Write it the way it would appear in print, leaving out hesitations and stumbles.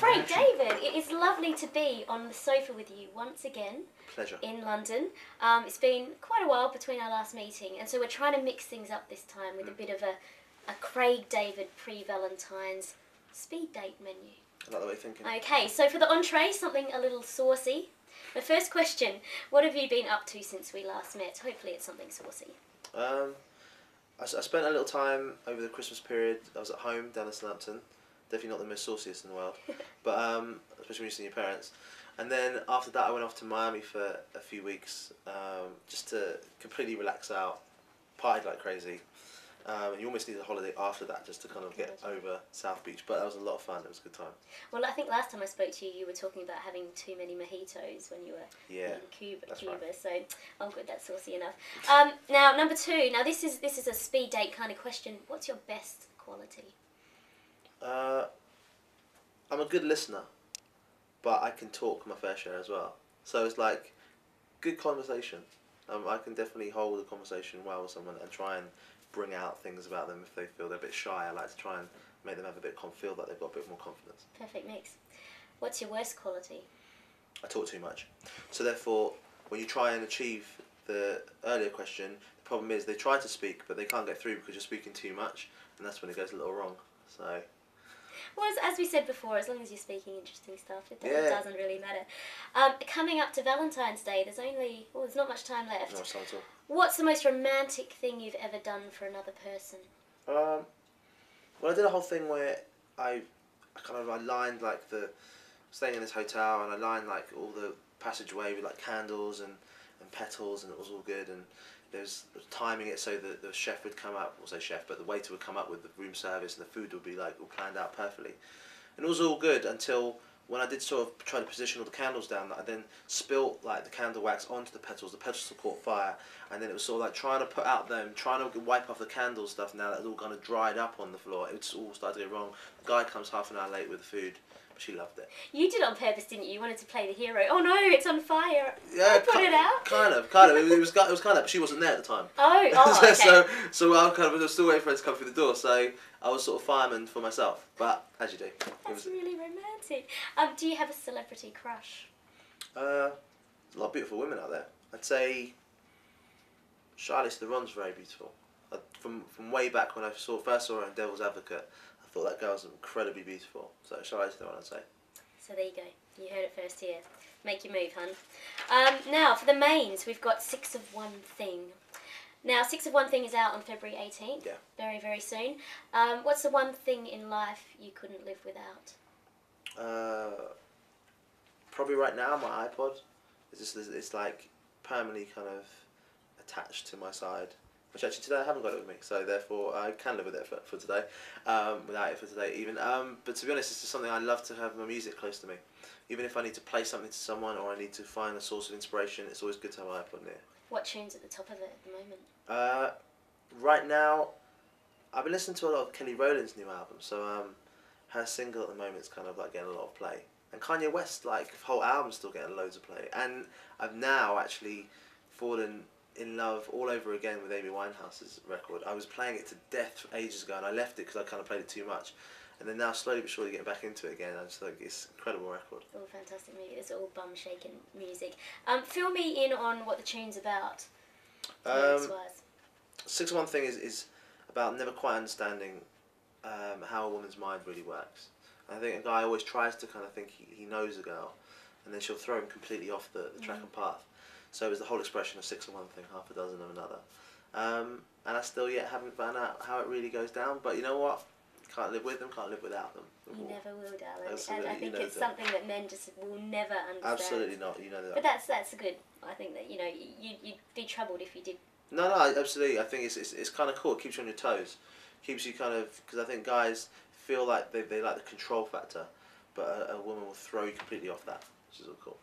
Craig David, it is lovely to be on the sofa with you once again. Pleasure. In London. It's been quite a while between our last meeting, and so we're trying to mix things up this time with a bit of a Craig David pre-Valentine's speed date menu. I like the way you're thinking. Okay, so for the entree, something a little saucy. The first question, what have you been up to since we last met? Hopefully it's something saucy. I spent a little time over the Christmas period. I was at home down in Southampton. Definitely not the most sauciest in the world, but especially when you're seeing your parents. And then after that, I went off to Miami for a few weeks, just to completely relax out, partied like crazy. You almost need a holiday after that just to kind of get over South Beach, but that was a lot of fun. It was a good time. Well, I think last time I spoke to you, you were talking about having too many mojitos when you were in Cuba. Right. So, oh good, that's saucy enough. Now, number two. Now, this is a speed date kind of question. What's your best quality? I'm a good listener, but I can talk my fair share as well. So it's like good conversation. I can definitely hold a conversation well with someone and try and bring out things about them if they feel they're a bit shy. I like to try and make them have a bit feel that they've got a bit more confidence. Perfect mix. What's your worst quality? I talk too much. So therefore, when you try and achieve the earlier question, the problem is they try to speak, but they can't get through because you're speaking too much, and that's when it goes a little wrong. So. Well, as we said before, as long as you're speaking interesting stuff, it doesn't really matter. Coming up to Valentine's Day, there's not much time left. No time at all. What's the most romantic thing you've ever done for another person? Well, I did a whole thing where I lined like staying in this hotel, and I lined like all the passageway with like candles and petals, and it was all good. And there's timing it so that the chef would come up, but the waiter would come up with the room service, and the food would be like all planned out perfectly. And it was all good until when I did sort of try to position all the candles down, that I then spilt like the candle wax onto the petals caught fire, and then it was sort of like trying to put out them, trying to wipe off the candle stuff now that it all kind of dried up on the floor. It just all started to go wrong. The guy comes half an hour late with the food. She loved it. You did it on purpose, didn't you? You wanted to play the hero. Oh no, it's on fire. Yeah, put it out. Kind of. It was kind of, but she wasn't there at the time. Oh, okay. so I was still waiting for her to come through the door. So I was sort of fireman for myself. But as you do. That's really romantic. Do you have a celebrity crush? There's a lot of beautiful women out there. I'd say Charlize Theron's very beautiful. From way back when I first saw her in Devil's Advocate, I thought that girl was incredibly beautiful. So Charlize Theron, I'd say. So there you go. You heard it first here. Make your move, hun. Now, for the mains, we've got 6 of One Thing. Now, 6 of One Thing is out on February 18th. Yeah. Very, very soon. What's the one thing in life you couldn't live without? Probably right now, my iPod. It's like permanently kind of attached to my side. Which actually today I haven't got it with me, so therefore I can live with it for today, without it for today even. But to be honest, it's just something I love to have my music close to me. Even if I need to play something to someone or I need to find a source of inspiration, it's always good to have an iPod near. What tune's at the top of it at the moment? Right now, I've been listening to a lot of Kelly Rowland's new album, so her single at the moment is kind of like getting a lot of play. And Kanye West, like, the whole album's still getting loads of play. And I've now actually fallen in love all over again with Amy Winehouse's record. I was playing it to death ages ago, and I left it because I kind of played it too much. And then now slowly but surely getting back into it again. I just think it's an incredible record. All fantastic music. It's all bum shaking music. Fill me in on what the tune's about. 6 of One Thing is about never quite understanding how a woman's mind really works. I think a guy always tries to kind of think he knows a girl, and then she'll throw him completely off the track and path. So it was the whole expression of 6 of one thing, half a dozen of another. And I still yet haven't found out how it really goes down, but you know what? Can't live with them, can't live without them. You never will, darling. Absolutely, and I think it's something that men just will never understand. Absolutely not, you know that. But that's good. I think that, you'd be troubled if you did. No, absolutely. I think it's kind of cool. It keeps you on your toes. Keeps you kind of, because I think guys feel like they like the control factor, but a woman will throw you completely off that, which is all cool.